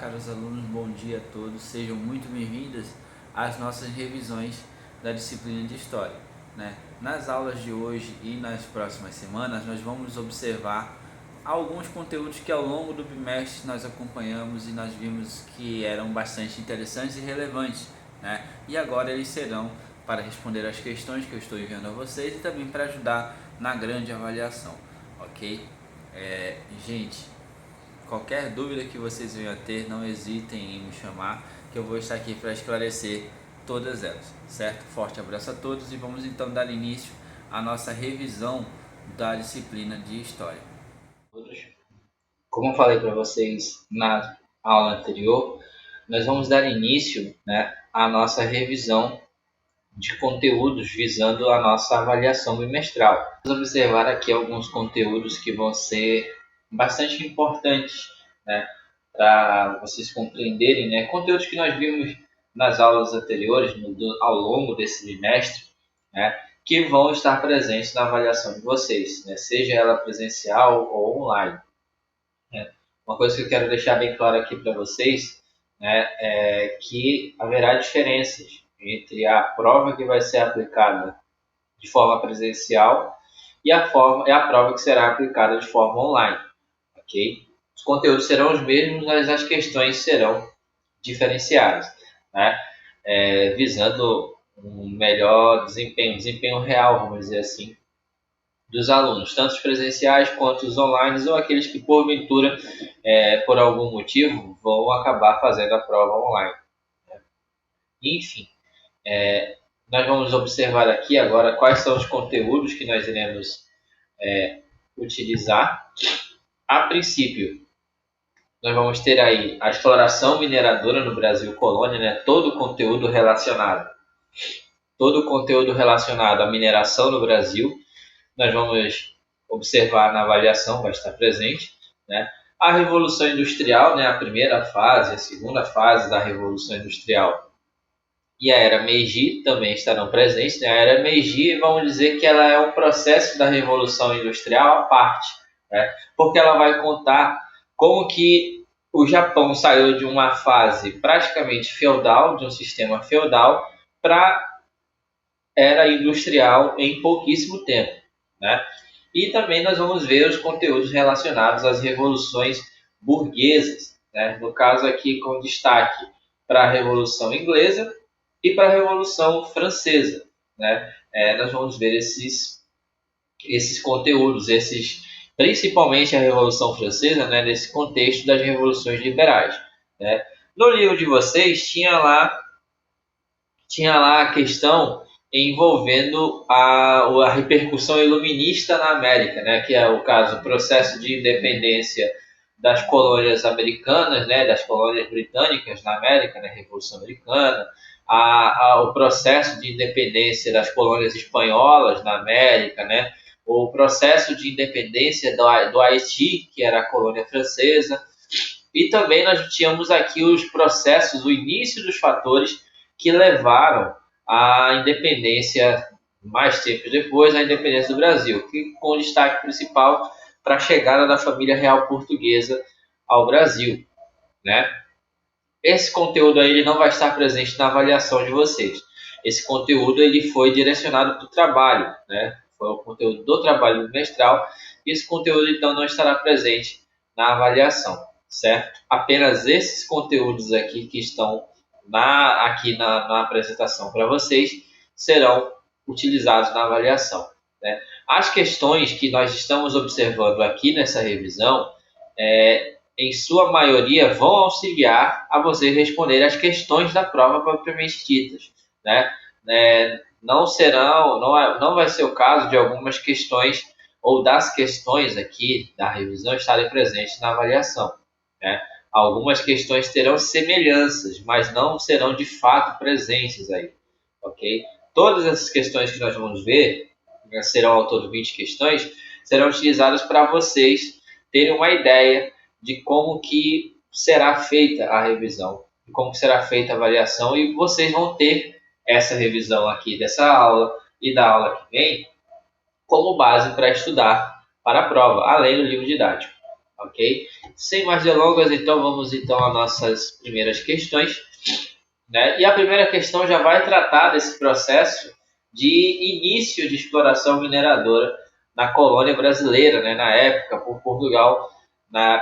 caros alunos, bom dia a todos, sejam muito bem-vindos às nossas revisões da disciplina de História, né? Nas aulas de hoje e nas próximas semanas nós vamos observar alguns conteúdos que ao longo do bimestre nós acompanhamos e nós vimos que eram bastante interessantes e relevantes, né? E agora eles serão para responder as questões que eu estou enviando a vocês e também para ajudar na grande avaliação, ok? Gente, qualquer dúvida que vocês venham a ter, não hesitem em me chamar, que eu vou estar aqui para esclarecer todas elas, certo? Forte abraço a todos e vamos então dar início à nossa revisão da disciplina de História. Como eu falei para vocês na aula anterior, nós vamos dar início, à nossa revisão de conteúdos visando a nossa avaliação bimestral. Vamos observar aqui alguns conteúdos que vão ser bastante importantes, para vocês compreenderem, conteúdos que nós vimos nas aulas anteriores, ao longo desse bimestre, que vão estar presentes na avaliação de vocês, seja ela presencial ou online. Uma coisa que eu quero deixar bem claro aqui para vocês, é que haverá diferenças entre a prova que vai ser aplicada de forma presencial e a prova que será aplicada de forma online, ok? Os conteúdos serão os mesmos, mas as questões serão diferenciadas, visando um melhor desempenho real, vamos dizer assim, dos alunos, tanto os presenciais quanto os online, ou aqueles que porventura, por algum motivo, vão acabar fazendo a prova online. Enfim, nós vamos observar aqui agora quais são os conteúdos que nós iremos utilizar. A princípio, nós vamos ter aí a exploração mineradora no Brasil colônia, todo o conteúdo relacionado à mineração no Brasil. Nós vamos observar na avaliação, vai estar presente, a Revolução Industrial, a primeira fase, a segunda fase da Revolução Industrial e a Era Meiji também estarão presentes. A Era Meiji, vamos dizer que ela é um processo da Revolução Industrial à parte, porque ela vai contar como que o Japão saiu de uma fase praticamente feudal, de um sistema feudal, para era industrial em pouquíssimo tempo. E também nós vamos ver os conteúdos relacionados às revoluções burguesas, no caso aqui com destaque para a Revolução Inglesa e para a Revolução Francesa. Nós vamos ver esses conteúdos, principalmente a Revolução Francesa, nesse contexto das revoluções liberais. No livro de vocês tinha lá a questão envolvendo a repercussão iluminista na América, que é o caso do processo de independência das colônias americanas, das colônias britânicas na América, Revolução Americana, o processo de independência das colônias espanholas na América, o processo de independência do Haiti, que era a colônia francesa, e também nós tínhamos aqui os processos, o início dos fatores que levaram à independência, mais tempo depois, a independência do Brasil, que com destaque principal para a chegada da família real portuguesa ao Brasil. Esse conteúdo aí ele não vai estar presente na avaliação de vocês. Esse conteúdo ele foi direcionado para o trabalho, foi o conteúdo do trabalho bimestral, e esse conteúdo então não estará presente na avaliação, certo? Apenas esses conteúdos aqui que estão aqui na apresentação para vocês serão utilizados na avaliação. As questões que nós estamos observando aqui nessa revisão, em sua maioria, vão auxiliar a vocês responder as questões da prova propriamente ditas. Não vai ser o caso de algumas questões ou das questões aqui da revisão estarem presentes na avaliação. Algumas questões terão semelhanças, mas não serão de fato presentes aí, ok? Todas essas questões que nós vamos ver, serão ao todo 20 questões, serão utilizadas para vocês terem uma ideia de como que será feita a revisão, de como que será feita a avaliação, e vocês vão ter essa revisão aqui dessa aula e da aula que vem como base para estudar para a prova, além do livro didático. ok? Sem mais delongas, então vamos então às nossas primeiras questões, né? E a primeira questão já vai tratar desse processo de início de exploração mineradora na colônia brasileira, né? Na época, por Portugal,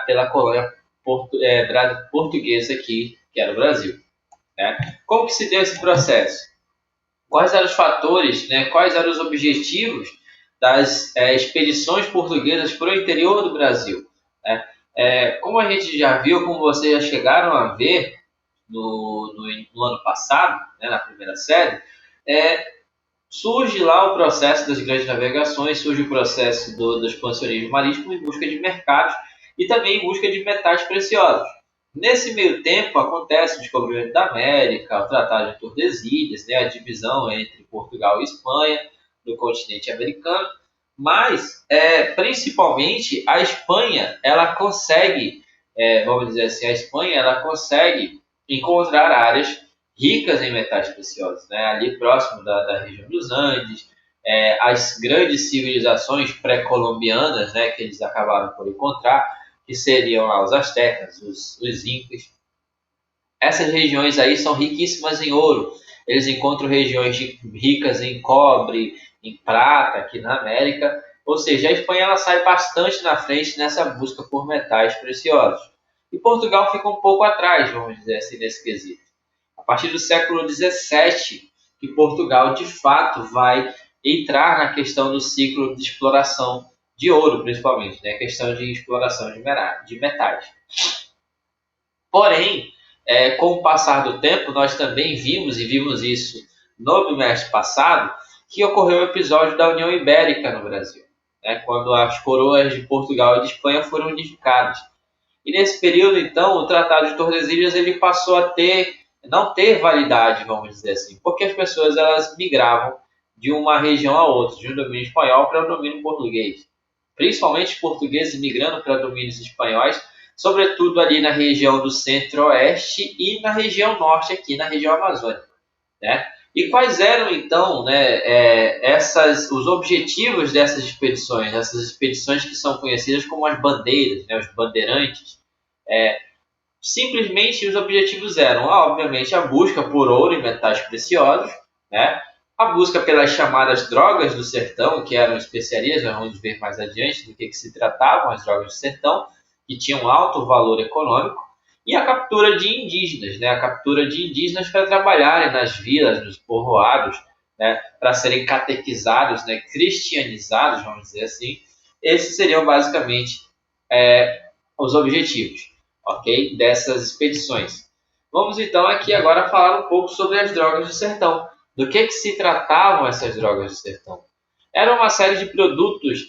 pela colônia portuguesa aqui, que era o Brasil, né? Como que se deu esse processo? Quais eram os fatores, né? Quais eram os objetivos das expedições portuguesas para o interior do Brasil, né? Como a gente já viu, como vocês já chegaram a ver no ano passado, né, na primeira série, surge lá o processo das grandes navegações, surge o processo do expansionismo marítimo em busca de mercados e também em busca de metais preciosos. Nesse meio tempo acontece o descobrimento da América, o Tratado de Tordesilhas, né, a divisão entre Portugal e Espanha no continente americano, mas principalmente a Espanha, ela consegue, vamos dizer assim, a Espanha ela consegue encontrar áreas ricas em metais preciosos, né? Ali próximo da região dos Andes, as grandes civilizações pré-colombianas, né, que eles acabaram por encontrar, que seriam lá os astecas, os incas. Essas regiões aí são riquíssimas em ouro. Eles encontram regiões ricas em cobre, em prata, aqui na América. Ou seja, a Espanha ela sai bastante na frente nessa busca por metais preciosos. E Portugal fica um pouco atrás, vamos dizer assim, nesse quesito. A partir do século XVII, que Portugal, de fato, vai entrar na questão do ciclo de exploração de ouro, principalmente, né? A questão de exploração de metais. Porém, com o passar do tempo, nós também vimos, e vimos isso no bimestre passado, que ocorreu o episódio da União Ibérica no Brasil, né? Quando as coroas de Portugal e de Espanha foram unificadas. E nesse período, então, o Tratado de Tordesilhas ele passou a não ter validade, vamos dizer assim, porque as pessoas elas migravam de uma região a outra, de um domínio espanhol para o domínio português. Principalmente os portugueses migrando para domínios espanhóis, sobretudo ali na região do centro-oeste e na região norte, aqui na região amazônica, né? E quais eram, então, né, os objetivos dessas expedições que são conhecidas como as bandeiras, né, os bandeirantes? Simplesmente os objetivos eram, obviamente, a busca por ouro e metais preciosos, né? A busca pelas chamadas drogas do sertão, que eram especiarias, nós vamos ver mais adiante do que se tratavam as drogas do sertão, que tinham alto valor econômico, e a captura de indígenas, né? A captura de indígenas para trabalharem nas vilas, nos povoados, né? Para serem catequizados, né? Cristianizados, vamos dizer assim. Esses seriam basicamente os objetivos, ok? Dessas expedições. Vamos então aqui agora falar um pouco sobre as drogas do sertão. Do que se tratavam essas drogas do sertão? Era uma série de produtos,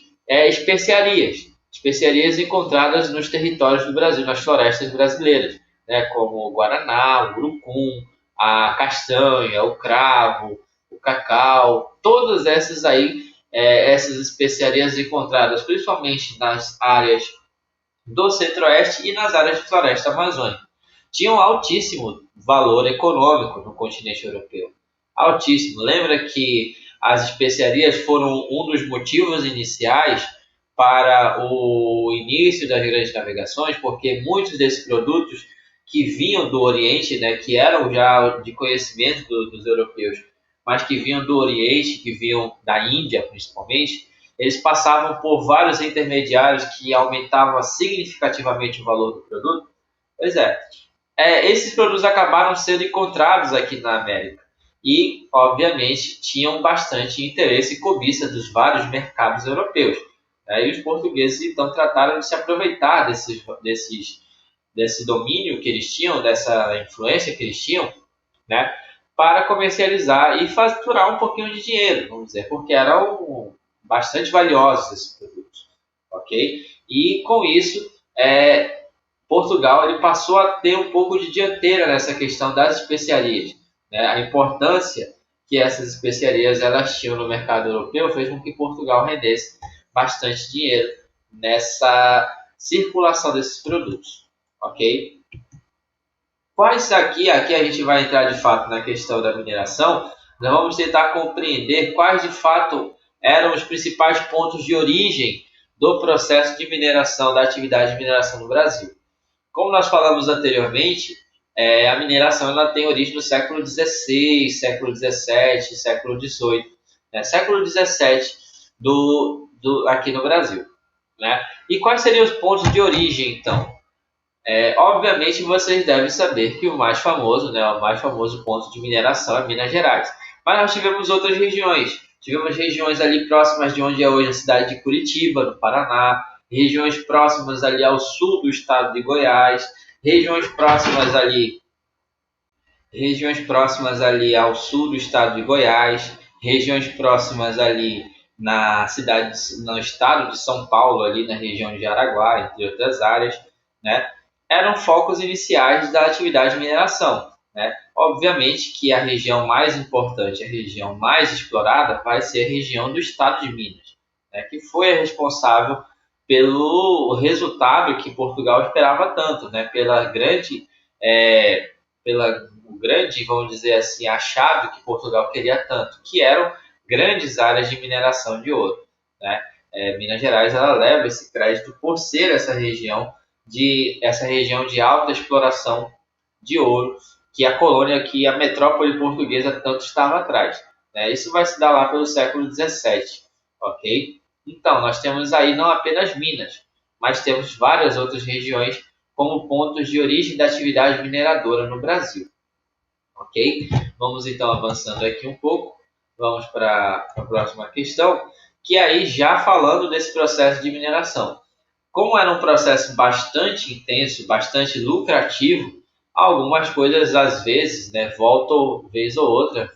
especiarias encontradas nos territórios do Brasil, nas florestas brasileiras, né? Como o guaraná, o urucum, a castanha, o cravo, o cacau, todas essas aí, essas especiarias encontradas principalmente nas áreas do centro-oeste e nas áreas de floresta amazônica. Tinham altíssimo valor econômico no continente europeu. Altíssimo. Lembra que as especiarias foram um dos motivos iniciais para o início das grandes navegações, porque muitos desses produtos que vinham do Oriente, né, que eram já de conhecimento dos europeus, mas que vinham do Oriente, que vinham da Índia principalmente, eles passavam por vários intermediários que aumentavam significativamente o valor do produto. Pois esses produtos acabaram sendo encontrados aqui na América e, obviamente, tinham bastante interesse e cobiça dos vários mercados europeus. E os portugueses, então, trataram de se aproveitar desse domínio que eles tinham, dessa influência que eles tinham, né, para comercializar e faturar um pouquinho de dinheiro, vamos dizer, porque eram bastante valiosos esses produtos, ok? E com isso, Portugal ele passou a ter um pouco de dianteira nessa questão das especiarias, né? A importância que essas especiarias elas tinham no mercado europeu fez com que Portugal rendesse bastante dinheiro nessa circulação desses produtos, ok? Quais aqui a gente vai entrar de fato na questão da mineração, nós vamos tentar compreender quais de fato eram os principais pontos de origem do processo de mineração, da atividade de mineração no Brasil. Como nós falamos anteriormente, a mineração ela tem origem no século XVI, século XVII, século XVIII, século XVII aqui no Brasil. Né? E quais seriam os pontos de origem, então? Obviamente, vocês devem saber que o mais famoso ponto de mineração é Minas Gerais. Mas nós tivemos outras regiões. Tivemos regiões ali próximas de onde é hoje a cidade de Curitiba, no Paraná, regiões próximas ali ao sul do estado de Goiás, regiões próximas ali ao sul do estado de Goiás, regiões próximas ali no estado de São Paulo, ali na região de Araguá, entre outras áreas, né? Eram focos iniciais da atividade de mineração. Né? Obviamente que a região mais importante, a região mais explorada, vai ser a região do estado de Minas, né? Que foi a responsável pelo resultado que Portugal esperava tanto, né? Pelo grande, vamos dizer assim, achado que Portugal queria tanto, que eram grandes áreas de mineração de ouro. Né? Minas Gerais ela leva esse crédito por ser essa região de alta exploração de ouro, que a metrópole portuguesa tanto estava atrás. Né? Isso vai se dar lá pelo século XVII, ok? Então, nós temos aí não apenas Minas, mas temos várias outras regiões como pontos de origem da atividade mineradora no Brasil, ok? Vamos então avançando aqui um pouco, vamos para a próxima questão, que aí já falando desse processo de mineração. Como era um processo bastante intenso, bastante lucrativo, algumas coisas às vezes, né, vez ou outra,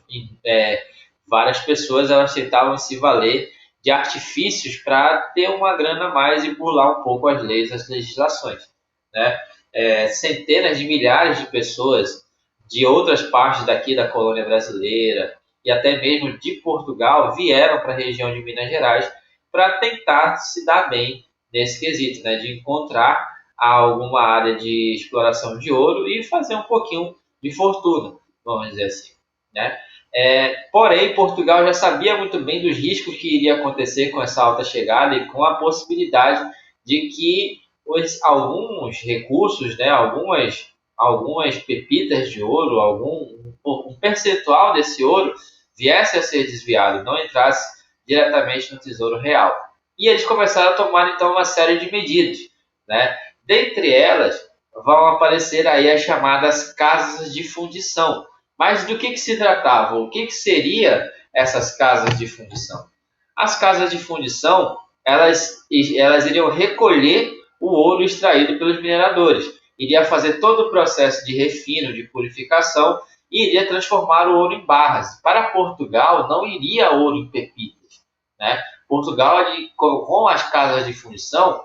várias pessoas elas tentavam se valer de artifícios para ter uma grana a mais e burlar um pouco as leis, as legislações. Né? Centenas de milhares de pessoas de outras partes daqui da colônia brasileira e até mesmo de Portugal vieram para a região de Minas Gerais para tentar se dar bem nesse quesito, né, de encontrar alguma área de exploração de ouro e fazer um pouquinho de fortuna, vamos dizer assim. Né? Porém, Portugal já sabia muito bem dos riscos que iria acontecer com essa alta chegada e com a possibilidade de que alguns recursos, né, algumas pepitas de ouro, um percentual desse ouro viesse a ser desviado, não entrasse diretamente no Tesouro Real. E eles começaram a tomar, então, uma série de medidas. Né? Dentre elas, vão aparecer aí as chamadas casas de fundição. Mas do que se tratava? O que seria essas casas de fundição? As casas de fundição, elas iriam recolher o ouro extraído pelos mineradores. Iria fazer todo o processo de refino, de purificação e iria transformar o ouro em barras. Para Portugal, não iria ouro em pepitas. Né? Portugal, com as casas de fundição,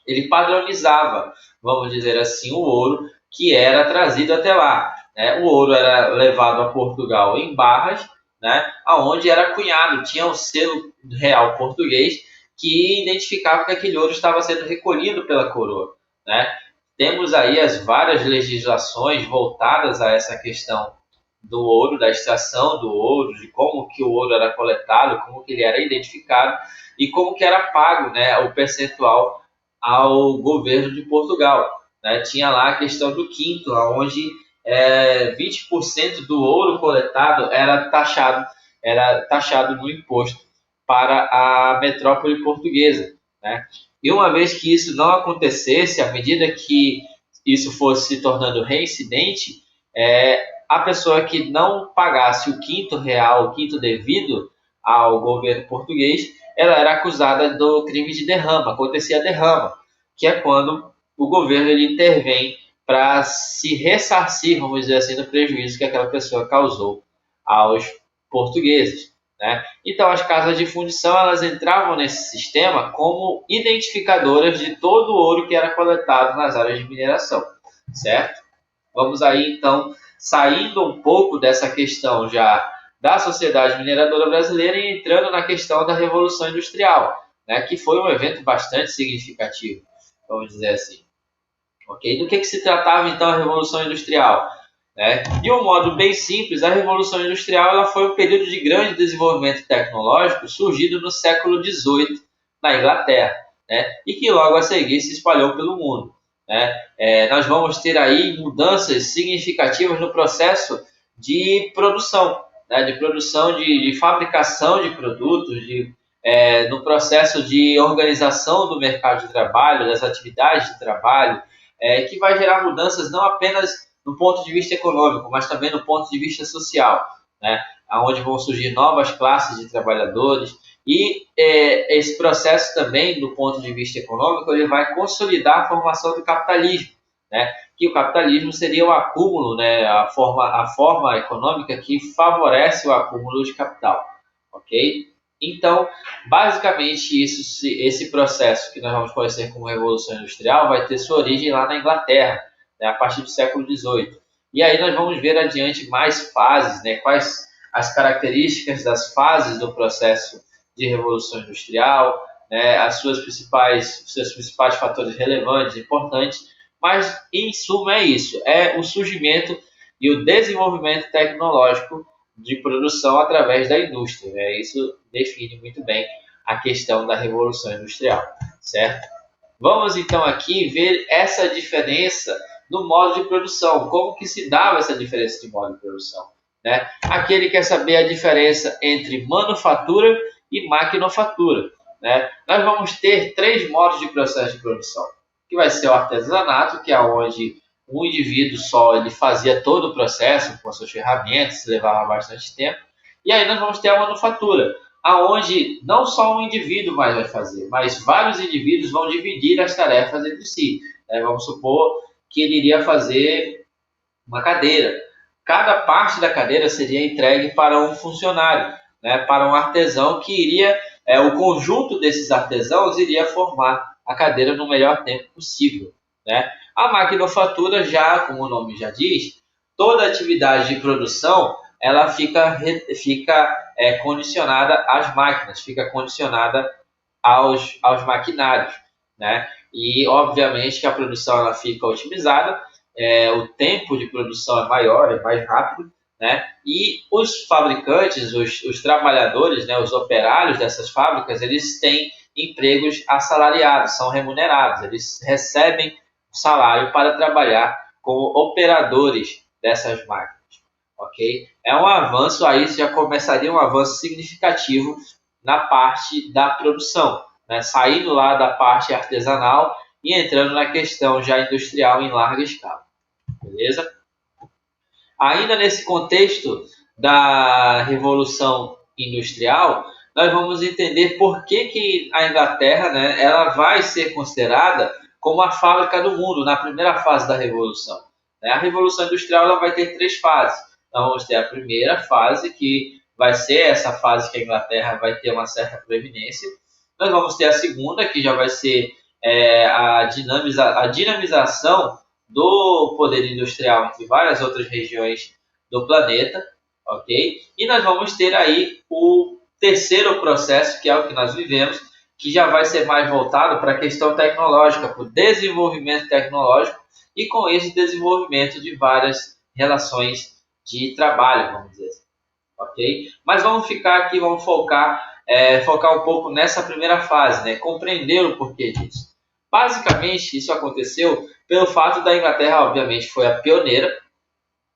ele padronizava, vamos dizer assim, o ouro que era trazido até lá. Né? O ouro era levado a Portugal em barras, né? Onde era cunhado, tinha o selo real português que identificava que aquele ouro estava sendo recolhido pela coroa. Né? Temos aí as várias legislações voltadas a essa questão do ouro, da extração do ouro, de como que o ouro era coletado, como que ele era identificado e como que era pago, né, o percentual ao governo de Portugal. Né? Tinha lá a questão do quinto, onde 20% do ouro coletado era taxado no imposto para a metrópole portuguesa. Né? E uma vez que isso não acontecesse, à medida que isso fosse se tornando reincidente, a pessoa que não pagasse o quinto real, o quinto devido ao governo português, ela era acusada do crime de derrama. Acontecia a derrama, que é quando o governo ele intervém para se ressarcir, vamos dizer assim, do prejuízo que aquela pessoa causou aos portugueses. Né? Então, as casas de fundição elas entravam nesse sistema como identificadoras de todo o ouro que era coletado nas áreas de mineração. Certo? Vamos aí, então, saindo um pouco dessa questão já da sociedade mineradora brasileira e entrando na questão da Revolução Industrial, né, que foi um evento bastante significativo, vamos dizer assim. Okay? Do que se tratava, então, a Revolução Industrial? De um modo bem simples, a Revolução Industrial ela foi um período de grande desenvolvimento tecnológico surgido no século XVIII na Inglaterra. né, e que logo a seguir se espalhou pelo mundo, né. Nós vamos ter aí mudanças significativas no processo de produção, né, de fabricação de produtos, no processo de organização do mercado de trabalho, das atividades de trabalho, que vai gerar mudanças não apenas no ponto de vista econômico, mas também no ponto de vista social, né, onde vão surgir novas classes de trabalhadores. E esse processo também, do ponto de vista econômico, ele vai consolidar a formação do capitalismo, né? Que o capitalismo seria o acúmulo, né? A forma econômica que favorece o acúmulo de capital, ok? Então, basicamente, esse processo que nós vamos conhecer como Revolução Industrial vai ter sua origem lá na Inglaterra, né? A partir do século XVIII. E aí nós vamos ver adiante mais fases, né? Quais as características das fases do processo de Revolução Industrial, né? Seus principais fatores relevantes, importantes, mas em suma é isso, é o surgimento e o desenvolvimento tecnológico de produção através da indústria, né? Isso define muito bem a questão da Revolução Industrial, certo? Vamos então aqui ver essa diferença no modo de produção, como que se dava essa diferença de modo de produção, né? Aqui ele quer saber a diferença entre manufatura e maquinofatura, né? Nós vamos ter 3 modos de processo de produção, que vai ser o artesanato, que é onde um indivíduo só ele fazia todo o processo com as suas ferramentas, levava bastante tempo. E aí nós vamos ter a manufatura, aonde não só um indivíduo mais vai fazer, mas vários indivíduos vão dividir as tarefas entre si. Vamos supor que ele iria fazer uma cadeira. Cada parte da cadeira seria entregue para um funcionário, né, para um artesão que iria, o conjunto desses artesãos iria formar a cadeira no melhor tempo possível, né? A maquinofatura, já como o nome já diz, toda atividade de produção ela fica condicionada às máquinas, fica condicionada aos maquinários, né? E obviamente que a produção ela fica otimizada, o tempo de produção é maior, é mais rápido, né? E os fabricantes, os trabalhadores, né, os operários dessas fábricas, eles têm empregos assalariados, são remunerados, eles recebem salário para trabalhar como operadores dessas máquinas, ok? É um avanço, aí já começaria um avanço significativo na parte da produção, né? Saindo lá da parte artesanal e entrando na questão já industrial em larga escala, beleza? Ainda nesse contexto da Revolução Industrial, nós vamos entender por que a Inglaterra, né, ela vai ser considerada como a fábrica do mundo na primeira fase da Revolução. A Revolução Industrial ela vai ter 3 fases. Então, vamos ter a primeira fase, que vai ser essa fase que a Inglaterra vai ter uma certa preeminência. Nós vamos ter a segunda, que já vai ser a dinamização do poder industrial entre várias outras regiões do planeta, ok? E nós vamos ter aí o terceiro processo, que é o que nós vivemos, que já vai ser mais voltado para a questão tecnológica, para o desenvolvimento tecnológico e com esse desenvolvimento de várias relações de trabalho, vamos dizer assim, ok? Mas vamos ficar aqui, vamos focar um pouco nessa primeira fase, né? Compreender o porquê disso. Basicamente, isso aconteceu pelo fato da Inglaterra, obviamente, foi a pioneira.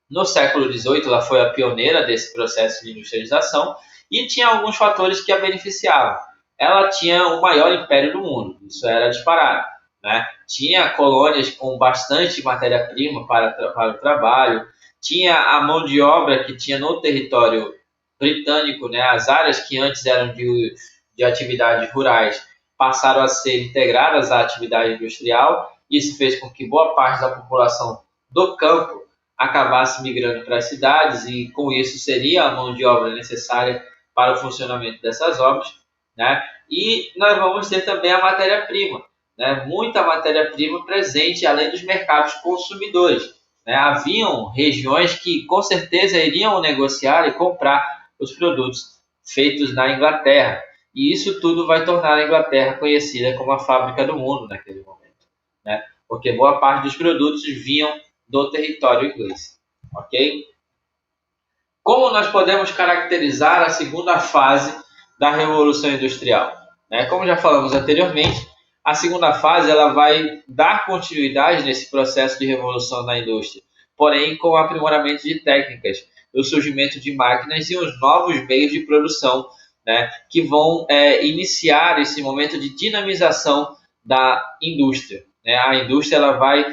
No século XVIII, ela foi a pioneira desse processo de industrialização e tinha alguns fatores que a beneficiavam. Ela tinha o maior império do mundo, isso era disparado, né? Tinha colônias com bastante matéria-prima para o trabalho, tinha a mão de obra que tinha no território britânico, né? As áreas que antes eram de atividades rurais passaram a ser integradas à atividade industrial. Isso fez com que boa parte da população do campo acabasse migrando para as cidades e com isso seria a mão de obra necessária para o funcionamento dessas obras, né? E nós vamos ter também a matéria-prima, né? Muita matéria-prima presente além dos mercados consumidores, né? Haviam regiões que com certeza iriam negociar e comprar os produtos feitos na Inglaterra, e isso tudo vai tornar a Inglaterra conhecida como a fábrica do mundo naquele momento, né? Porque boa parte dos produtos vinham do território inglês, ok? Como nós podemos caracterizar a segunda fase da Revolução Industrial? Como já falamos anteriormente, A segunda fase ela vai dar continuidade nesse processo de revolução na indústria, porém com o aprimoramento de técnicas, o surgimento de máquinas e os novos meios de produção, né, que vão iniciar esse momento de dinamização da indústria. Né? A indústria ela vai,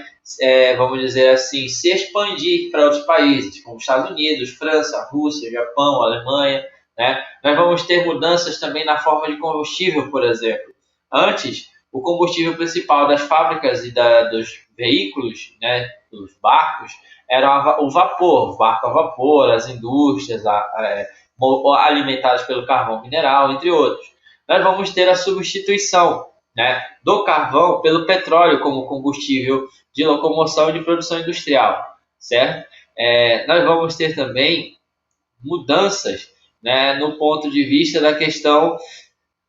vamos dizer assim, se expandir para outros países, como Estados Unidos, França, Rússia, Japão, Alemanha. Né? Nós vamos ter mudanças também na forma de combustível, por exemplo. Antes, o combustível principal das fábricas e dos veículos, né, dos barcos, era o vapor, o barco a vapor, as indústrias alimentadas pelo carvão mineral, entre outros. Nós vamos ter a substituição, né, do carvão pelo petróleo como combustível de locomoção e de produção industrial, certo? Nós vamos ter também mudanças, né, no ponto de vista da questão.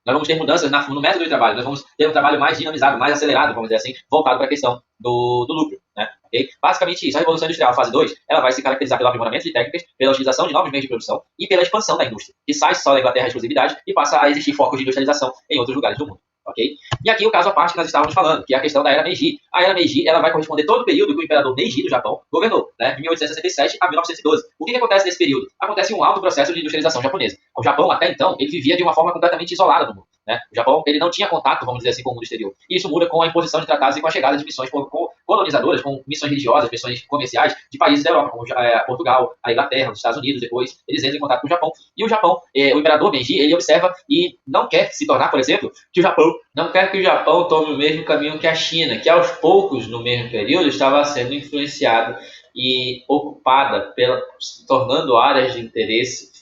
Nós vamos ter mudanças no método de trabalho, nós vamos ter um trabalho mais dinamizado, mais acelerado, vamos dizer assim, voltado para a questão do lucro. Né? Okay? Basicamente isso, a Revolução Industrial fase 2, ela vai se caracterizar pelo aprimoramento de técnicas, pela utilização de novos meios de produção e pela expansão da indústria, que sai só da Inglaterra a exclusividade e passa a existir focos de industrialização em outros lugares do mundo. Okay? E aqui o caso à parte que nós estávamos falando, que é a questão da Era Meiji. A Era Meiji ela vai corresponder todo o período que o imperador Meiji do Japão governou, né, de 1867 a 1912. O que acontece nesse período? Acontece um alto processo de industrialização japonesa. O Japão, até então, ele vivia de uma forma completamente isolada do mundo. Né? O Japão ele não tinha contato, vamos dizer assim, com o mundo exterior. E isso muda com a imposição de tratados e com a chegada de missões colonizadoras, com missões religiosas, missões comerciais de países da Europa, como Portugal, a Inglaterra, os Estados Unidos. Depois eles entram em contato com o Japão. E o Japão, o imperador Meiji, ele observa e não quer se tornar, por exemplo, que o Japão tome o mesmo caminho que a China, que aos poucos, no mesmo período, estava sendo influenciado e ocupada, se tornando áreas de interesse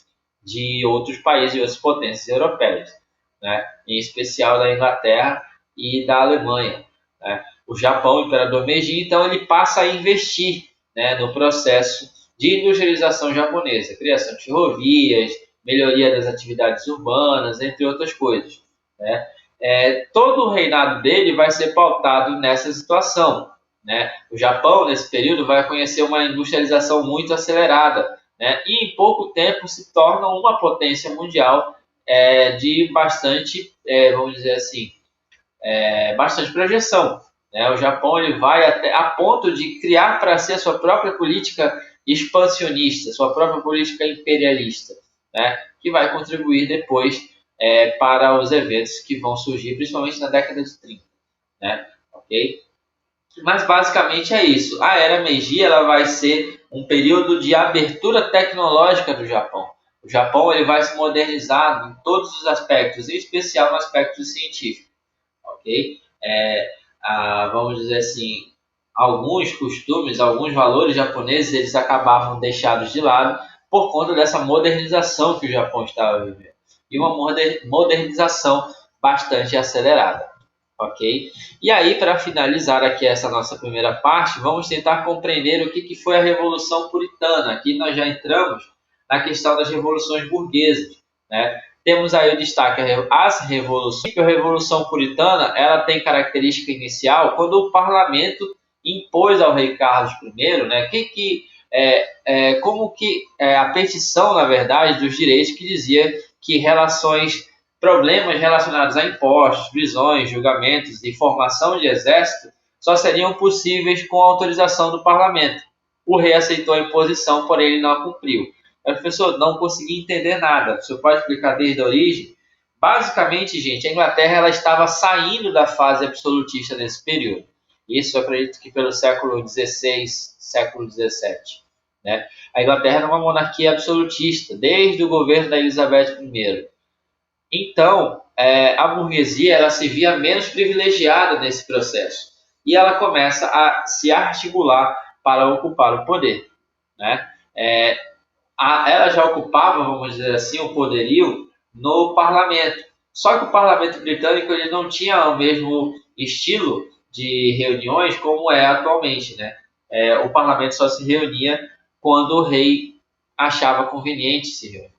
de outros países e outras potências europeias. Né? Em especial da Inglaterra e da Alemanha. Né? O Japão, o imperador Meiji, então ele passa a investir, né, no processo de industrialização japonesa, criação de ferrovias, melhoria das atividades urbanas, entre outras coisas. Né? Todo o reinado dele vai ser pautado nessa situação. Né? O Japão, nesse período, vai conhecer uma industrialização muito acelerada, né? E em pouco tempo se torna uma potência mundial de bastante, vamos dizer assim, bastante projeção. Né? O Japão ele vai até a ponto de criar para si a sua própria política expansionista, sua própria política imperialista, né? Que vai contribuir depois para os eventos que vão surgir, principalmente na década de 30. Né? Okay? Mas basicamente é isso. A Era Meiji ela vai ser um período de abertura tecnológica do Japão. O Japão ele vai se modernizar em todos os aspectos, em especial no aspecto científico. Okay? Vamos dizer assim, alguns costumes, alguns valores japoneses, eles acabavam deixados de lado por conta dessa modernização que o Japão estava vivendo. E uma modernização bastante acelerada. Ok? E aí, para finalizar aqui essa nossa primeira parte, vamos tentar compreender o que foi a Revolução Puritana. Aqui nós já entramos na questão das revoluções burguesas. Né? Temos aí o destaque as revoluções. A Revolução Puritana ela tem característica inicial quando o parlamento impôs ao rei Carlos I, né, como que a petição, na verdade, dos direitos que dizia que problemas relacionados a impostos, prisões, julgamentos e formação de exército só seriam possíveis com a autorização do parlamento. O rei aceitou a imposição, porém ele não a cumpriu. Professor, não consegui entender nada. O senhor pode explicar desde a origem? Basicamente, gente, a Inglaterra ela estava saindo da fase absolutista nesse período. Isso eu acredito que pelo século XVI, século XVII. Né? A Inglaterra era uma monarquia absolutista, desde o governo da Elizabeth I. Então, a burguesia ela se via menos privilegiada nesse processo. E ela começa a se articular para ocupar o poder. Né? Ela já ocupava, vamos dizer assim, o poderio no parlamento. Só que o parlamento britânico ele não tinha o mesmo estilo de reuniões como é atualmente. Né? O parlamento só se reunia quando o rei achava conveniente se reunir.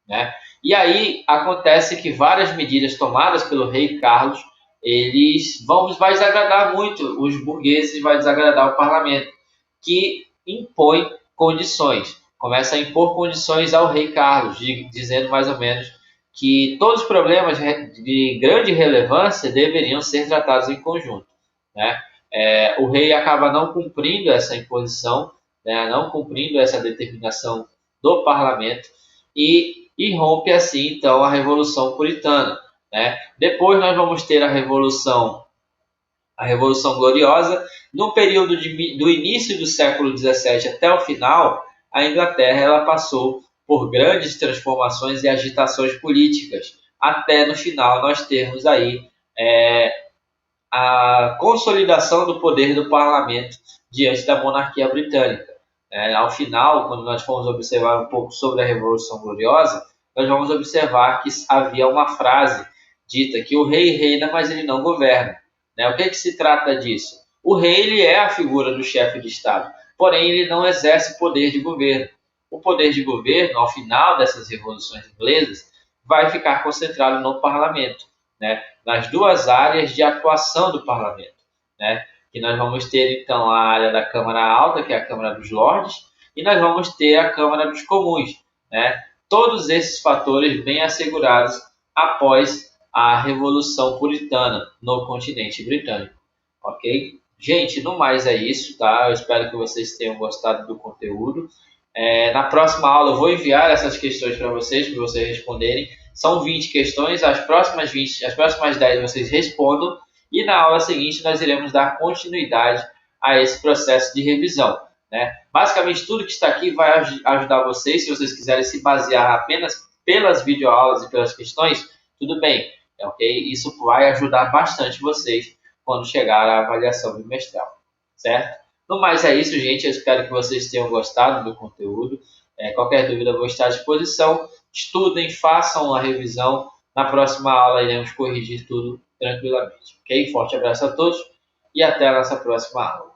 Né? E aí acontece que várias medidas tomadas pelo rei Carlos, vai desagradar muito os burgueses, vai desagradar o parlamento, que impõe condições. Começa a impor condições ao rei Carlos, dizendo mais ou menos que todos os problemas de grande relevância deveriam ser tratados em conjunto, né? O rei acaba não cumprindo essa imposição, né? Não cumprindo essa determinação do parlamento e irrompe assim então a Revolução Puritana, né? Depois nós vamos ter a Revolução Gloriosa. No período do início do século XVII até o final, a Inglaterra ela passou por grandes transformações e agitações políticas, até no final nós termos aí a consolidação do poder do parlamento diante da monarquia britânica. Ao final, quando nós formos observar um pouco sobre a Revolução Gloriosa, nós vamos observar que havia uma frase dita que o rei reina, mas ele não governa. O que se trata disso? O rei ele é a figura do chefe de Estado, porém ele não exerce poder de governo. O poder de governo, ao final dessas revoluções inglesas, vai ficar concentrado no parlamento, nas duas áreas de atuação do parlamento, que nós vamos ter então a área da Câmara Alta, que é a Câmara dos Lordes, e nós vamos ter a Câmara dos Comuns, todos esses fatores bem assegurados após a Revolução Puritana no continente britânico, ok? Gente, no mais é isso, tá? Eu espero que vocês tenham gostado do conteúdo. Na próxima aula eu vou enviar essas questões para vocês responderem. São 20 questões, as próximas 10 vocês respondam e na aula seguinte nós iremos dar continuidade a esse processo de revisão. Basicamente tudo que está aqui vai ajudar vocês, se vocês quiserem se basear apenas pelas videoaulas e pelas questões, tudo bem, ok? Isso vai ajudar bastante vocês quando chegar à avaliação bimestral, certo? No mais é isso, gente. Eu espero que vocês tenham gostado do conteúdo. Qualquer dúvida eu vou estar à disposição. Estudem, façam a revisão. Na próxima aula iremos corrigir tudo tranquilamente, ok? Forte abraço a todos e até a nossa próxima aula.